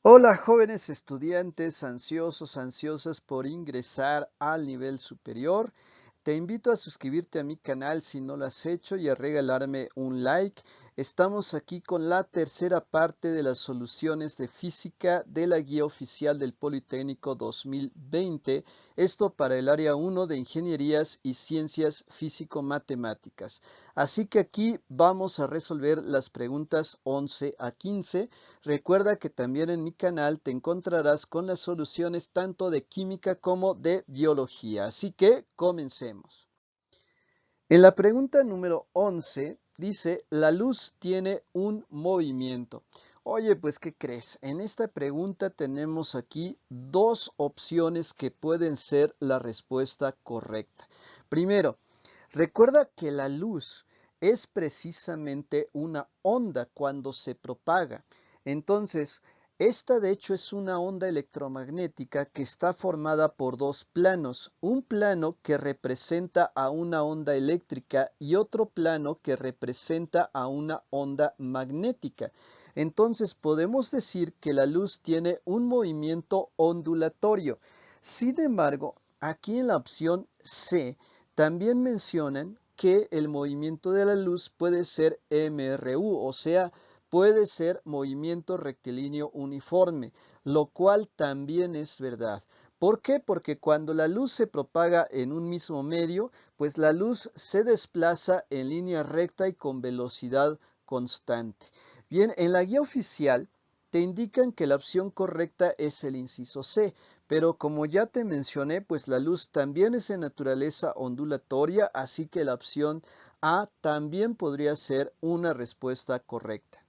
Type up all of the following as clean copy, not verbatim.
Hola jóvenes estudiantes ansiosas por ingresar al nivel superior. Te invito a suscribirte a mi canal si no lo has hecho y a regalarme un like. Estamos aquí con la tercera parte de las soluciones de física de la guía oficial del Politécnico 2020. Esto para el área 1 de ingenierías y ciencias físico-matemáticas. Así que aquí vamos a resolver las preguntas 11 a 15. Recuerda que también en mi canal te encontrarás con las soluciones tanto de química como de biología. Así que comencemos. En la pregunta número 11 dice, la luz tiene un movimiento. Oye, pues, ¿qué crees? En esta pregunta tenemos aquí dos opciones que pueden ser la respuesta correcta. Primero, recuerda que la luz es precisamente una onda cuando se propaga. Entonces, esta de hecho es una onda electromagnética que está formada por dos planos, un plano que representa a una onda eléctrica y otro plano que representa a una onda magnética. Entonces podemos decir que la luz tiene un movimiento ondulatorio. Sin embargo, aquí en la opción C también mencionan que el movimiento de la luz puede ser MRU, o sea, puede ser movimiento rectilíneo uniforme, lo cual también es verdad. ¿Por qué? Porque cuando la luz se propaga en un mismo medio, pues la luz se desplaza en línea recta y con velocidad constante. Bien, en la guía oficial te indican que la opción correcta es el inciso C, pero como ya te mencioné, pues la luz también es de naturaleza ondulatoria, así que la opción A también podría ser una respuesta correcta.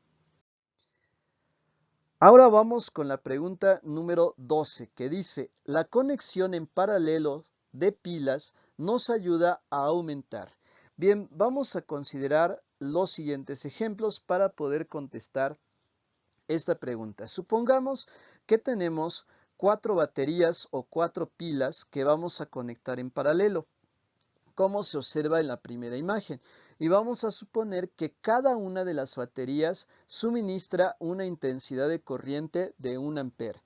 Ahora vamos con la pregunta número 12, que dice, la conexión en paralelo de pilas nos ayuda a aumentar. Bien, vamos a considerar los siguientes ejemplos para poder contestar esta pregunta. Supongamos que tenemos 4 baterías o 4 pilas que vamos a conectar en paralelo, como se observa en la primera imagen. Y vamos a suponer que cada una de las baterías suministra una intensidad de corriente de 1 ampere.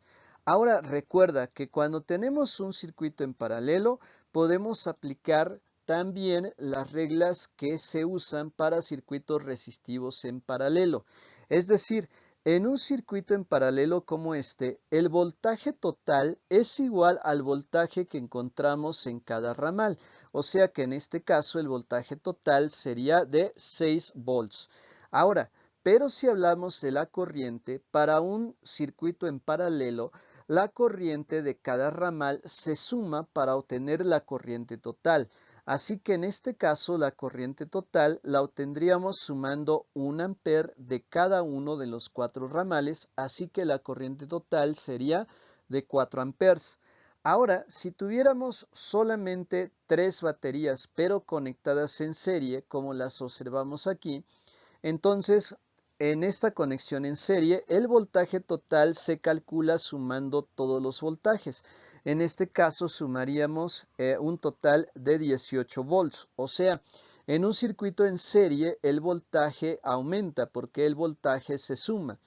Ahora recuerda que cuando tenemos un circuito en paralelo, podemos aplicar también las reglas que se usan para circuitos resistivos en paralelo. Es decir, en un circuito en paralelo como este, el voltaje total es igual al voltaje que encontramos en cada ramal. O sea que en este caso el voltaje total sería de 6 volts. Ahora, pero si hablamos de la corriente, para un circuito en paralelo, la corriente de cada ramal se suma para obtener la corriente total. Así que en este caso la corriente total la obtendríamos sumando 1 ampere de cada uno de los 4 ramales, así que la corriente total sería de 4 amperes. Ahora, si tuviéramos solamente 3 baterías, pero conectadas en serie, como las observamos aquí, entonces en esta conexión en serie, el voltaje total se calcula sumando todos los voltajes. En este caso sumaríamos un total de 18 volts, o sea, en un circuito en serie el voltaje aumenta porque el voltaje se suma.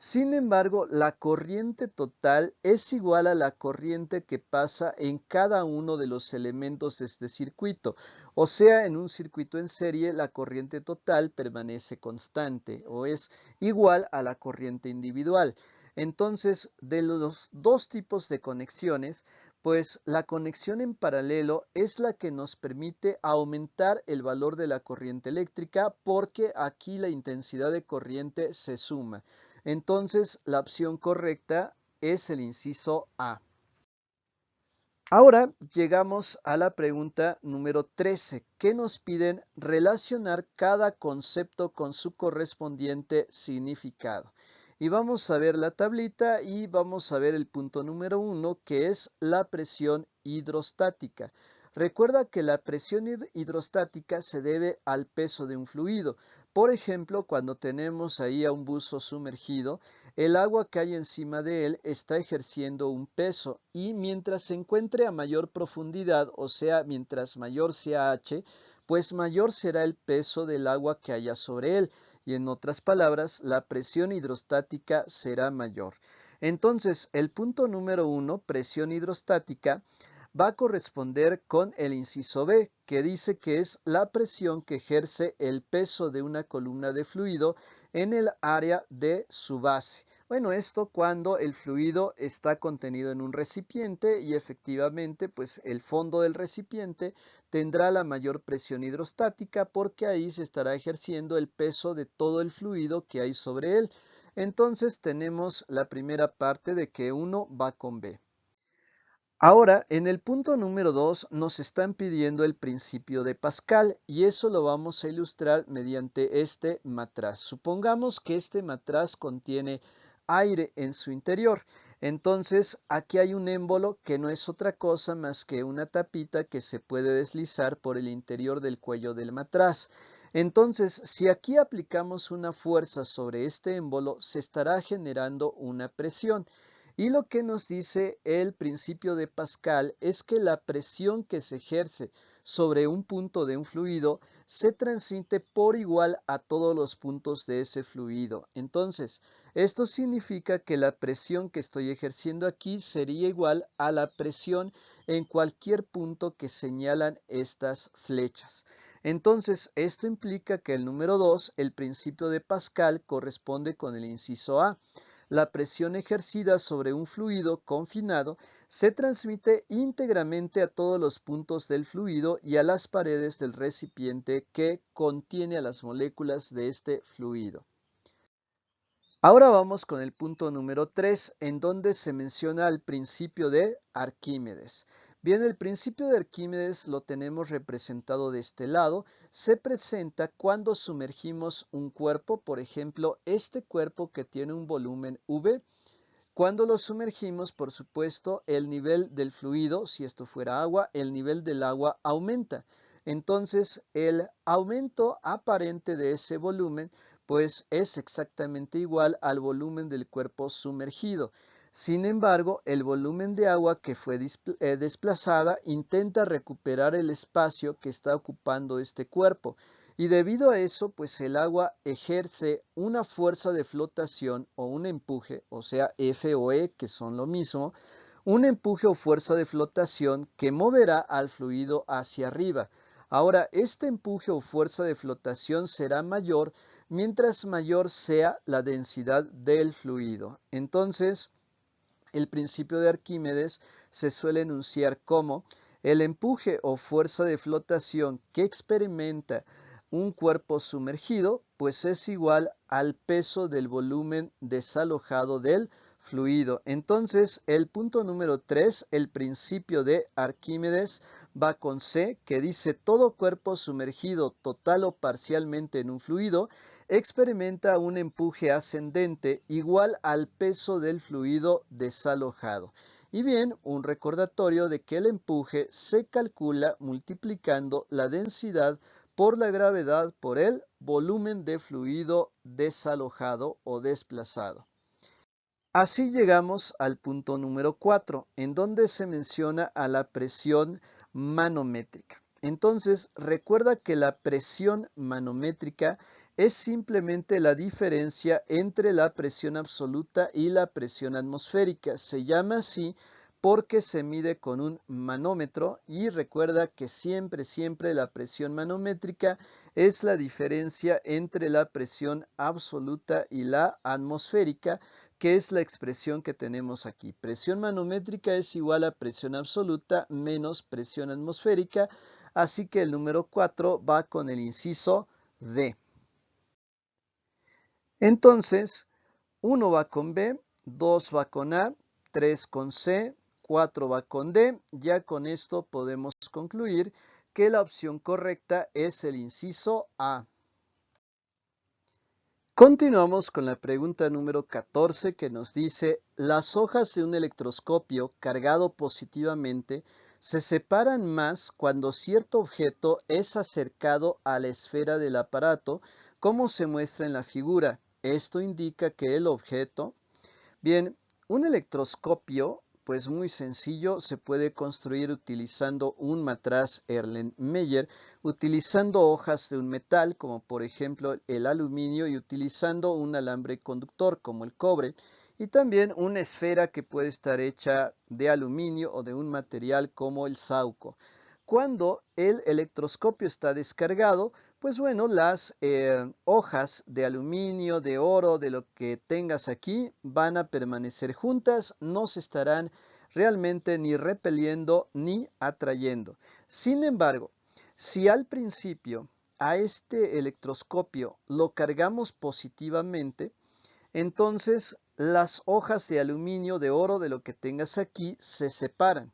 Sin embargo, la corriente total es igual a la corriente que pasa en cada uno de los elementos de este circuito. O sea, en un circuito en serie, la corriente total permanece constante o es igual a la corriente individual. Entonces, de los dos tipos de conexiones, pues la conexión en paralelo es la que nos permite aumentar el valor de la corriente eléctrica porque aquí la intensidad de corriente se suma. Entonces, la opción correcta es el inciso A. Ahora llegamos a la pregunta número 13, que nos piden relacionar cada concepto con su correspondiente significado. Y vamos a ver la tablita y vamos a ver el punto número 1, que es la presión hidrostática. Recuerda que la presión hidrostática se debe al peso de un fluido. Por ejemplo, cuando tenemos ahí a un buzo sumergido, el agua que hay encima de él está ejerciendo un peso y mientras se encuentre a mayor profundidad, o sea, mientras mayor sea H, pues mayor será el peso del agua que haya sobre él. Y en otras palabras, la presión hidrostática será mayor. Entonces, el punto número 1, presión hidrostática, va a corresponder con el inciso B, que dice que es la presión que ejerce el peso de una columna de fluido en el área de su base. Bueno, esto cuando el fluido está contenido en un recipiente y efectivamente pues el fondo del recipiente tendrá la mayor presión hidrostática porque ahí se estará ejerciendo el peso de todo el fluido que hay sobre él. Entonces tenemos la primera parte de que 1 va con B. Ahora, en el punto número 2 nos están pidiendo el principio de Pascal y eso lo vamos a ilustrar mediante este matraz. Supongamos que este matraz contiene aire en su interior. Entonces, aquí hay un émbolo que no es otra cosa más que una tapita que se puede deslizar por el interior del cuello del matraz. Entonces, si aquí aplicamos una fuerza sobre este émbolo, se estará generando una presión. Y lo que nos dice el principio de Pascal es que la presión que se ejerce sobre un punto de un fluido se transmite por igual a todos los puntos de ese fluido. Entonces, esto significa que la presión que estoy ejerciendo aquí sería igual a la presión en cualquier punto que señalan estas flechas. Entonces, esto implica que el número 2, el principio de Pascal, corresponde con el inciso A. La presión ejercida sobre un fluido confinado se transmite íntegramente a todos los puntos del fluido y a las paredes del recipiente que contiene a las moléculas de este fluido. Ahora vamos con el punto número 3, en donde se menciona el principio de Arquímedes. Bien, el principio de Arquímedes lo tenemos representado de este lado. Se presenta cuando sumergimos un cuerpo, por ejemplo, este cuerpo que tiene un volumen V. Cuando lo sumergimos, por supuesto, el nivel del fluido, si esto fuera agua, el nivel del agua aumenta. Entonces, el aumento aparente de ese volumen pues es exactamente igual al volumen del cuerpo sumergido. Sin embargo, el volumen de agua que fue desplazada intenta recuperar el espacio que está ocupando este cuerpo. Y debido a eso, pues el agua ejerce una fuerza de flotación o un empuje, o sea, F o E, que son lo mismo, un empuje o fuerza de flotación que moverá al fluido hacia arriba. Ahora, este empuje o fuerza de flotación será mayor mientras mayor sea la densidad del fluido. Entonces, el principio de Arquímedes se suele enunciar como el empuje o fuerza de flotación que experimenta un cuerpo sumergido, pues es igual al peso del volumen desalojado del fluido. Entonces, el punto número 3, el principio de Arquímedes, va con C, que dice todo cuerpo sumergido total o parcialmente en un fluido experimenta un empuje ascendente igual al peso del fluido desalojado. Y bien, un recordatorio de que el empuje se calcula multiplicando la densidad por la gravedad por el volumen de fluido desalojado o desplazado. Así llegamos al punto número 4, en donde se menciona a la presión manométrica. Entonces, recuerda que la presión manométrica es simplemente la diferencia entre la presión absoluta y la presión atmosférica. Se llama así porque se mide con un manómetro y recuerda que siempre la presión manométrica es la diferencia entre la presión absoluta y la atmosférica, que es la expresión que tenemos aquí. Presión manométrica es igual a presión absoluta menos presión atmosférica, así que el número 4 va con el inciso D. Entonces, 1 va con B, 2 va con A, 3 con C, 4 va con D. Ya con esto podemos concluir que la opción correcta es el inciso A. Continuamos con la pregunta número 14 que nos dice, las hojas de un electroscopio cargado positivamente se separan más cuando cierto objeto es acercado a la esfera del aparato, como se muestra en la figura. Esto indica que el objeto, bien, un electroscopio, pues muy sencillo, se puede construir utilizando un matraz Erlenmeyer, utilizando hojas de un metal, como por ejemplo el aluminio, y utilizando un alambre conductor, como el cobre. y también una esfera que puede estar hecha de aluminio o de un material como el sauco. Cuando el electroscopio está descargado, pues bueno, las hojas de aluminio, de oro, de lo que tengas aquí, van a permanecer juntas, no se estarán realmente ni repeliendo ni atrayendo. Sin embargo, si al principio a este electroscopio lo cargamos positivamente, entonces las hojas de aluminio, de oro, de lo que tengas aquí, se separan.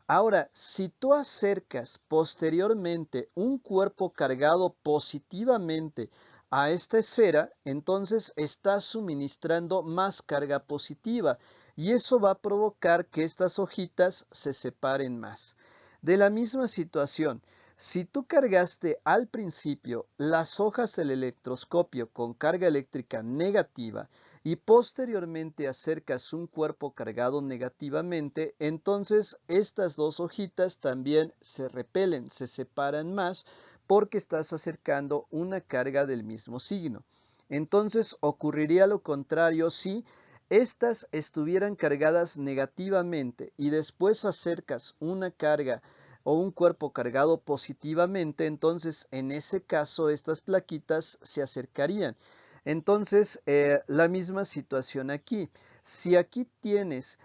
Ahora, si tú acercas posteriormente un cuerpo cargado positivamente a esta esfera, entonces estás suministrando más carga positiva y eso va a provocar que estas hojitas se separen más. De la misma situación, si tú cargaste al principio las hojas del electroscopio con carga eléctrica negativa, y posteriormente acercas un cuerpo cargado negativamente, entonces estas dos hojitas también se repelen, se separan más porque estás acercando una carga del mismo signo. Entonces ocurriría lo contrario si estas estuvieran cargadas negativamente y después acercas una carga o un cuerpo cargado positivamente, entonces en ese caso estas plaquitas se acercarían. Entonces, la misma situación aquí. Si aquí tienes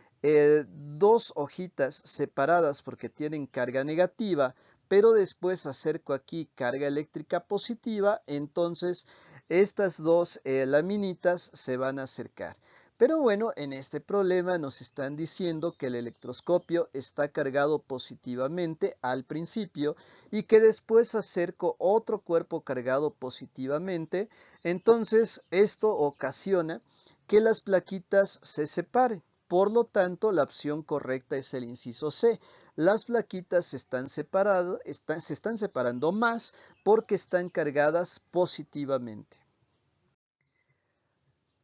dos hojitas separadas porque tienen carga negativa, pero después acerco aquí carga eléctrica positiva, entonces estas dos laminitas se van a acercar. Pero bueno, en este problema nos están diciendo que el electroscopio está cargado positivamente al principio y que después acerco otro cuerpo cargado positivamente. Entonces, esto ocasiona que las plaquitas se separen. Por lo tanto, la opción correcta es el inciso C. Las plaquitas se están separando más porque están cargadas positivamente.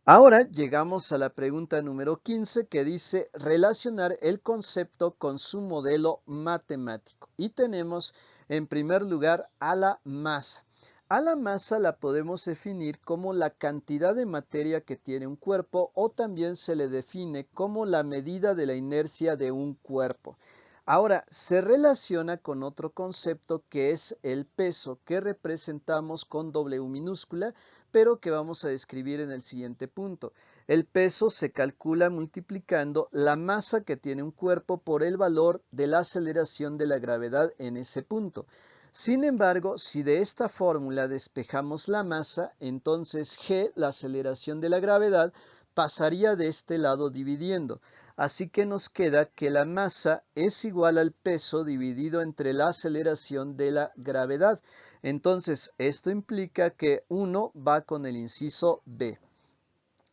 Ahora llegamos a la pregunta número 15 que dice relacionar el concepto con su modelo matemático. Y tenemos en primer lugar a la masa. A la masa la podemos definir como la cantidad de materia que tiene un cuerpo o también se le define como la medida de la inercia de un cuerpo. Ahora, se relaciona con otro concepto que es el peso, que representamos con W minúscula, pero que vamos a describir en el siguiente punto. El peso se calcula multiplicando la masa que tiene un cuerpo por el valor de la aceleración de la gravedad en ese punto. Sin embargo, si de esta fórmula despejamos la masa, entonces G, la aceleración de la gravedad, pasaría de este lado dividiendo. Así que nos queda que la masa es igual al peso dividido entre la aceleración de la gravedad. Entonces, esto implica que 1 va con el inciso B.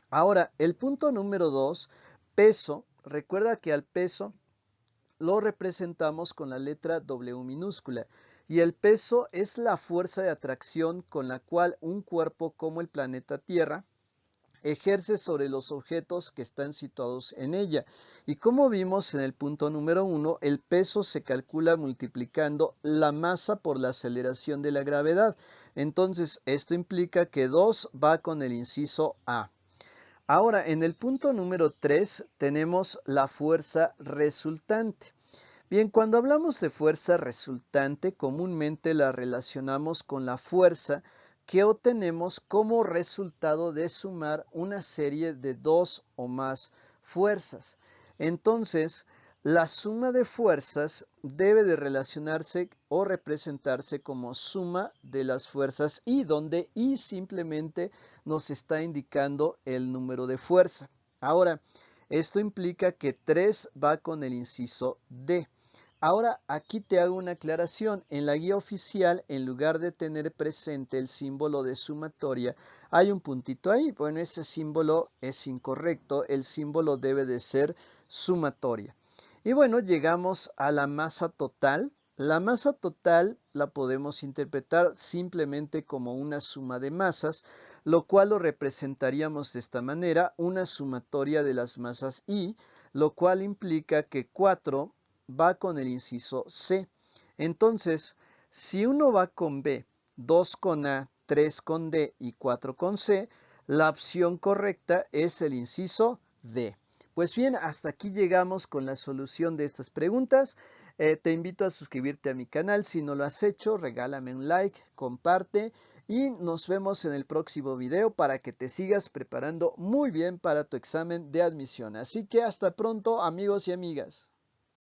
Ahora, el punto número 2, peso. Recuerda que al peso lo representamos con la letra W minúscula. Y el peso es la fuerza de atracción con la cual un cuerpo como el planeta Tierra ejerce sobre los objetos que están situados en ella. Y como vimos en el punto número 1, el peso se calcula multiplicando la masa por la aceleración de la gravedad. Entonces, esto implica que 2 va con el inciso A. Ahora, en el punto número 3 tenemos la fuerza resultante. Bien, cuando hablamos de fuerza resultante, comúnmente la relacionamos con la fuerza que obtenemos como resultado de sumar una serie de dos o más fuerzas. Entonces, la suma de fuerzas debe de relacionarse o representarse como suma de las fuerzas I, donde I simplemente nos está indicando el número de fuerza. Ahora, esto implica que 3 va con el inciso D. Ahora, aquí te hago una aclaración. En la guía oficial, en lugar de tener presente el símbolo de sumatoria, hay un puntito ahí. Bueno, ese símbolo es incorrecto. El símbolo debe de ser sumatoria. Y bueno, llegamos a la masa total. La masa total la podemos interpretar simplemente como una suma de masas, lo cual lo representaríamos de esta manera, una sumatoria de las masas I, lo cual implica que 4 va con el inciso C. Entonces, si 1 va con B, 2 con A, 3 con D y 4 con C, la opción correcta es el inciso D. Pues bien, hasta aquí llegamos con la solución de estas preguntas. Te invito a suscribirte a mi canal. Si no lo has hecho, regálame un like, comparte y nos vemos en el próximo video para que te sigas preparando muy bien para tu examen de admisión. Así que hasta pronto, amigos y amigas.